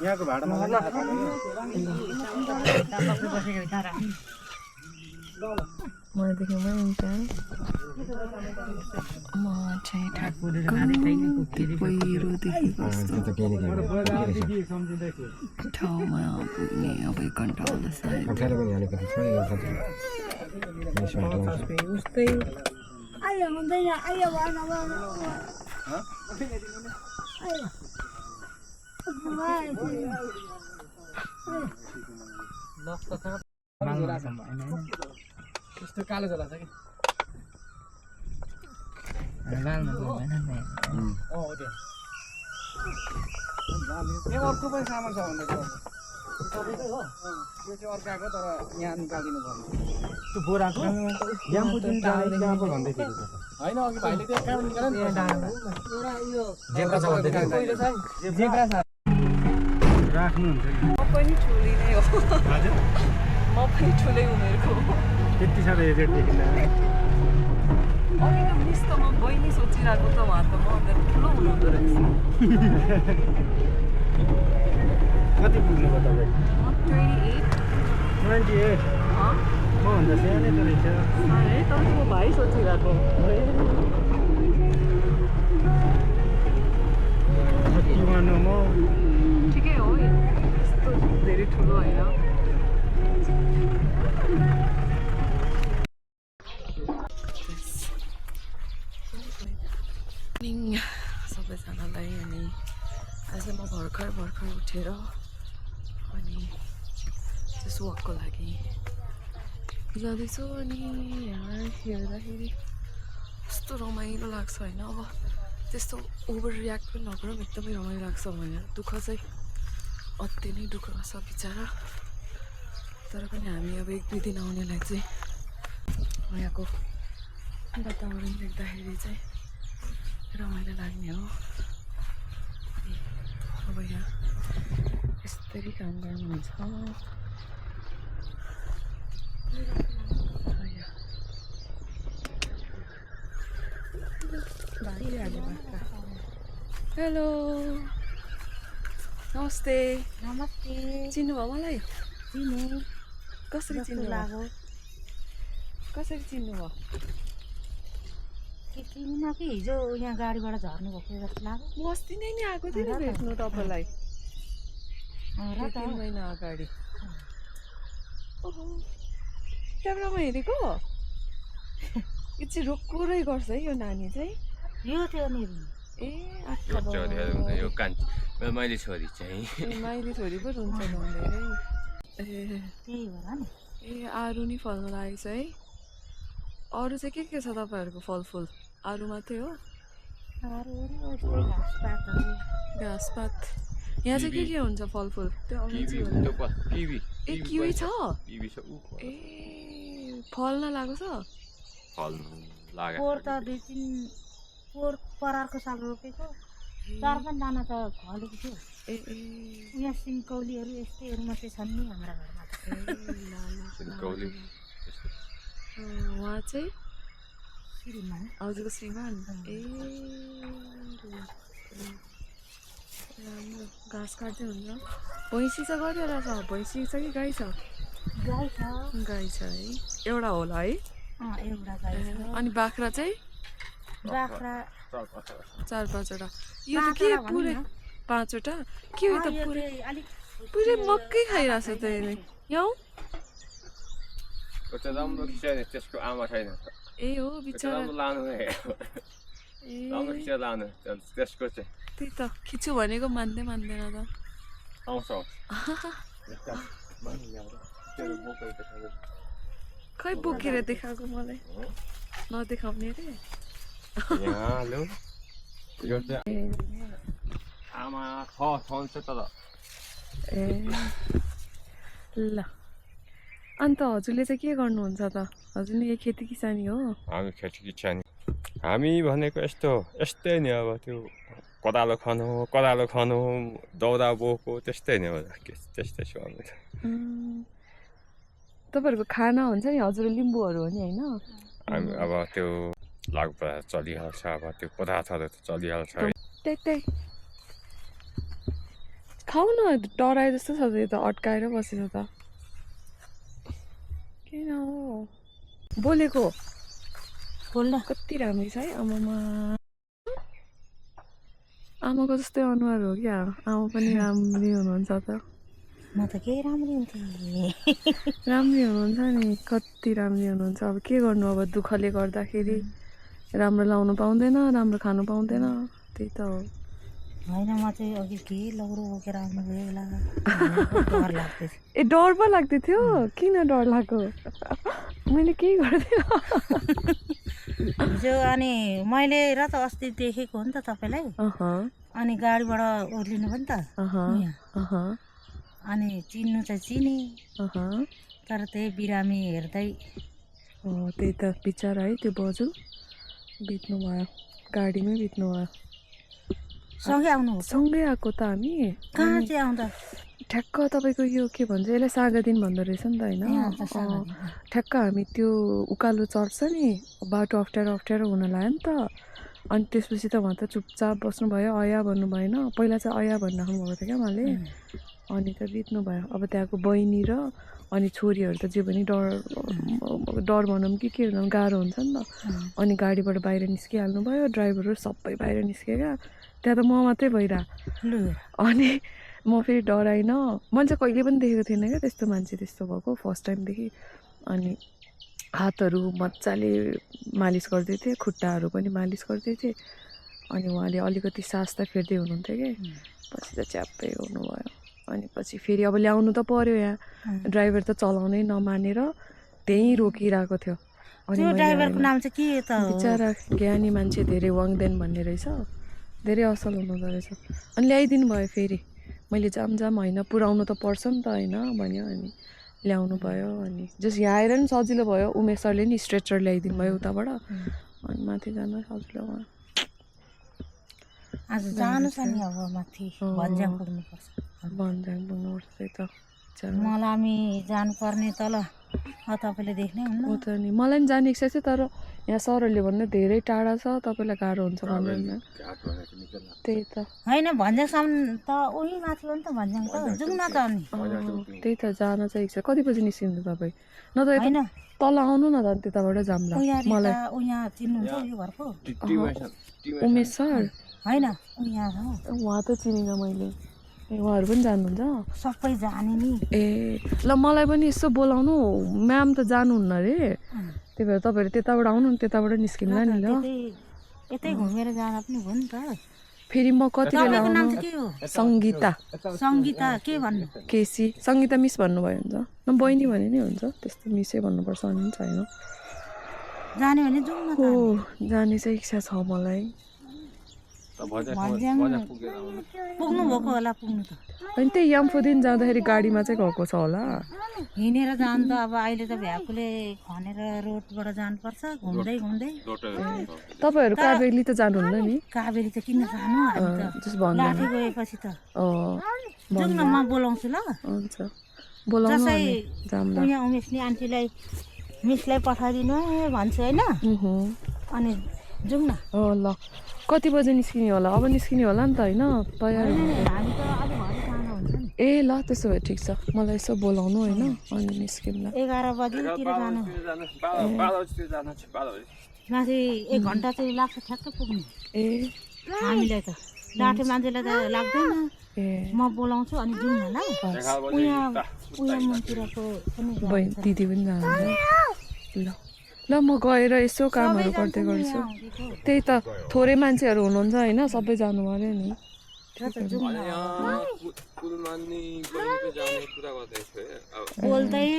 यहाँको भाडा मदेखि म चाहिँ ठाकुरदेखि ठाउँमा पुग्ने अब 1 घन्टा होला सायद त्यस्तो कालो झोला छ कि अर्को पनि सामान छ भन्दै थियो तपाईँकै हो यो चाहिँ अर्काको तर यहाँ निकालिदिनु पर्ने त्यो बोराको भन्दै थियो होइन अघि भाइले त्यो कहाँ निकाल्यो नि राख्नुहुन्छ म पनि ठुली नै हो म पनि ठुलै उमेरको त्यति साह्रो रेट देखिँदैन अघि त मिस त म बहिनी सोचिरहेको त उहाँ त म अन्त ठुलो हुनुहुँदो रहेछ कति पुग्नुभयो तपाईँ म 28 मभन्दा सानै त रहेछ है तर म भाइ सोचिरहेको म ठिकै हो त्यस्तो धेरै ठुलो होइन सबैजनालाई अनि आज म भर्खर उठेर अनि जस वकको लागि जाँदैछु अनि यहाँ हेर्दाखेरि कस्तो रमाइलो लाग्छ होइन अब त्यस्तो ओभर रियाक्ट पनि नगरौँ एकदमै रमाइलो लाग्छ भनेर दुःख चाहिँ अति नै दुःख छ बिचरा तर पनि हामी अब 1-2 दिन आउनेलाई चाहिँ यहाँको वातावरण देख्दाखेरि चाहिँ रमाइलो लाग्ने हो अब यहाँ यसरी काम गर्नुहुन्छ हेलो नमस्ते नमस्ते चिन्नुभयो मलाई चिने कसरी चिन्नुभयो के चिन्न कि हिजो यहाँ गाडीबाट झर्नु भएको जस्तो लाग्यो म अस्ति नै नि आएको थिएँ नि भेट्नु तपाईँलाई 3 महिना अगाडि क्यामेरामा हेरेको यो चाहिँ रोक्कोरै गर्छ है यो नानी चाहिँ यो थियो नि ए यो मैले छोरी चाहिँ माइली छोरी पो रुन्छ धेरै ए त्यही हो नि ए आरु नि फल्नु लागेको छ है अरू चाहिँ के छ तपाईँहरूको फलफुल आरु मात्रै हो घाँसपात यहाँ चाहिँ के हुन्छ फलफुल त्यो ए किवी छ ए फल्न लागेको छ पोहोर त 2-3 पोहोर परारको साल रोपेको 4-5 दाना त फलेको थियो ए यहाँ सिन्कौलीहरू यस्तैहरू मात्रै छन् नि हाम्रा घरमा उहाँ चाहिँ श्रीमान हजुरको श्रीमान ए राम्रो घाँस काट्दै हुन्छ भैँसी चाहिँ गरिरहेको छ भैँसी छ कि गाई छ गाई छ है एउटा होला है एउटा गाई अनि बाख्रा चाहिँ बाख्रा 4-5वटा यो त के पुरै 5वटा के हो त पुरै मकै खाइरहेछ त यहाँ राम्रो खिच्यो त्यसको आमा छैन ए हो बिचरा लानु लानु त्यसको चाहिँ त्यही त खिच्छु भनेको मान्दैन त आउँछ खै बोकेर देखाएको मलाई नदेखाउने रे आमा छ तर ए ल अन्त हजुरले चाहिँ के गर्नुहुन्छ त हजुरले यही खेती किसानी हो हामी खेती किसानी हामी भनेको यस्तै नि अब त्यो कोदालो खनु दाउरा बोको त्यस्तै नि हो त्यस्तै छु हामी त तपाईँहरूको खाना हुन्छ नि हजुर लिम्बूहरू हो नि होइन हामी अब त्यो लागु चलिहाल्छ अब त्यो पदार्थहरू त चलिहाल्छ त्यही खाऊ न डराए जस्तो छ त यो त अड्काएर बसेछ त किन हो बोलेको बोल्दा कति राम्रो छ है आमामा आमाको जस्तै अनुहार हो क्या आमा पनि राम्रै हुनुहुन्छ त म त के राम्री हुन्थेँ राम्रै हुनुहुन्छ नि कति राम्रै हुनुहुन्छ अब के गर्नु अब दुःखले गर्दाखेरि राम्रो लाउनु पाउँदैन राम्रो खानु पाउँदैन त्यही त हो होइन म चाहिँ अघि के लौरो बोकेर आउनु गयो होला डर लाग्थ्यो ए डर पो लाग्दै थियो किन डर लाग्यो मैले केही गर्दिनँ हिजो अनि मैले र त अस्ति देखेको हो नि त तपाईँलाई अनि गाडीबाट ओर्लिनु पनि त यहाँ। अनि चिन्नु चाहिँ चिने तर त्यही बिरामी हेर्दै त्यही त बिचरा है त्यो बजु बित्नु भयो गाडीमै बित्नु भयो सँगै आउनु सँगै आएको त हामी कहाँ चाहिँ आउँदा ठ्याक्क तपाईँको यो के भन्छ यसलाई सागा दिन भन्दो रहेछ नि त होइन ठ्याक्क हामी त्यो उकालो चढ्छ नि बाटो अप्ठ्यारो हुन लाग्यो नि त अनि त्यसपछि त उहाँ त चुपचाप बस्नुभयो अया भन्नु भएन पहिला चाहिँ अया भनिराख्नु भएको थियो क्या उहाँले अनि त बित्नु भयो अब त्यहाँको बहिनी र अनि छोरीहरू त जे पनि डर भनौँ कि के भनौँ गाह्रो हुन्छ नि त अनि गाडीबाट बाहिर निस्किहाल्नु भयो ड्राइभरहरू सबै बाहिर निस्केका त्यहाँ त म मात्रै भइरह अनि म फेरि डराइनँ मैले चाहिँ कहिले पनि देखेको थिएन क्या त्यस्तो मान्छे त्यस्तो भएको फर्स्ट टाइमदेखि अनि हातहरू मजाले मालिस गर्दै थिएँ खुट्टाहरू पनि मालिस गर्दै थिएँ अनि उहाँले अलिकति सास त फेर्दै हुनुहुन्थ्यो कि पछि त च्याप्पै हुनुभयो अनि पछि फेरि अब ल्याउनु त पर्यो यहाँ ड्राइभर त चलाउनै नमानेर त्यहीँ रोकिरहेको थियो अनि ड्राइभरको नाम चाहिँ के त बिचरा ज्ञानी मान्छे धेरै वाङदेन भन्ने रहेछ धेरै असल हुनुहुँदो रहेछ अनि ल्याइदिनु भयो फेरि मैले जाम होइन पुऱ्याउनु त पर्छ नि त होइन भन्यो अनि ल्याउनु भयो अनि जस यहाँ आएर नि सजिलो भयो उमेश सरले नि स्ट्रेचर ल्याइदिनु भयो उताबाट अनि माथि जान सजिलो भयो आज जानु छ नि अब माथि भन्ज्याङ पुग्नुपर्छ भन्ज्याङ पुग्नुपर्छ त्यही त मलामी जानुपर्ने तल तपाईँले देख्नै हुन्न हो त नि मलाई नि जाने इच्छा छ तर यहाँ सरहरूले भन्नु धेरै टाढा छ तपाईँलाई गाह्रो हुन्छ भन्दैन त्यही त होइन भन्ज्याङसम्म त उही माथि हो नि त भन्ज्याङ त जाउँ न त अनि त्यही त जान चाहिँ इच्छा कति बजी निस्किनु तपाईँ न त होइन तल आउनु न त त्यताबाट जाम्ला मलाई उहाँ चिन्नुहुन्छ यो घरको उमेश सर होइन उहाँ त चिनिनँ मैले उहाँहरू पनि जानुहुन्छ सबै जाने नि ए ल मलाई पनि यसो बोलाउनु म्याम त जानुहुन्न अरे त्यही भएर तपाईँहरू त्यताबाट आउनु नि त्यताबाट निस्किनु नि ल यतै घुमेर जाँदा पनि हो नि त फेरि म कति बेला नाम चाहिँ के हो सङ्गीता के भन्नु केसी सङ्गीता मिस भन्नुभयो हुन्छ न बहिनी भने नि हुन्छ त्यस्तो मिसै भन्नुपर्छ अनि पनि छैन जाने भने जाउँ न हो जाने चाहिँ इच्छा छ मलाई पुग्नु भएको होला पुग्नु त अनि त्यही यामफुदिन जाँदाखेरि गाडीमा चाहिँ गएको छ होला हिँडेर जानु त अब अहिले त भ्याकुले खनेर रोडबाट जानुपर्छ घुम्दै तपाईँहरू काभेली त जानुहुन्न नि काभेली त किन जानु लाठी गएपछि त जाउँ न म बोलाउँछु ल हुन्छ बोलाउनु यहाँ उमेशले आन्टीलाई मिसलाई पठाइदिनु भन्छु होइन अनि जाउँ न हो ल कति बजे निस्किने होला अब निस्किने होला नि त होइन तयार ए ल त्यसो भए ठिक छ मलाई यसो बोलाउनु होइन अनि निस्किउँला 11 बजीतिर जानु माथि 1 घन्टा चाहिँ लाग्छ ठ्याक्कै पुग्नु ए हामीलाई त लाठे मान्छेलाई त लाग्दैन ए म बोलाउँछु अनि जाउँ न ल उहाँ मनतिरको पनि बहिनी दिदी पनि जानुहुन्छ ल म गएर यसो कामहरू गर्दै गर्छु त्यही त थोरै मान्छेहरू हुनुहुन्छ होइन सबै जानु पर्यो नि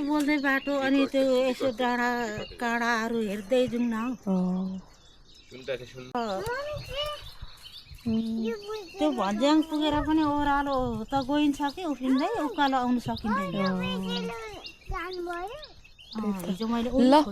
बोल्दै बाटो अनि त्यो यसो डाँडा काँडाहरू हेर्दै जाउँ न त्यो भन्ज्याङ पुगेर पनि ओह्रालो त गइन्छ कि उफ्रिँदै उकालो आउनु सकिँदैन हिजो मैले ल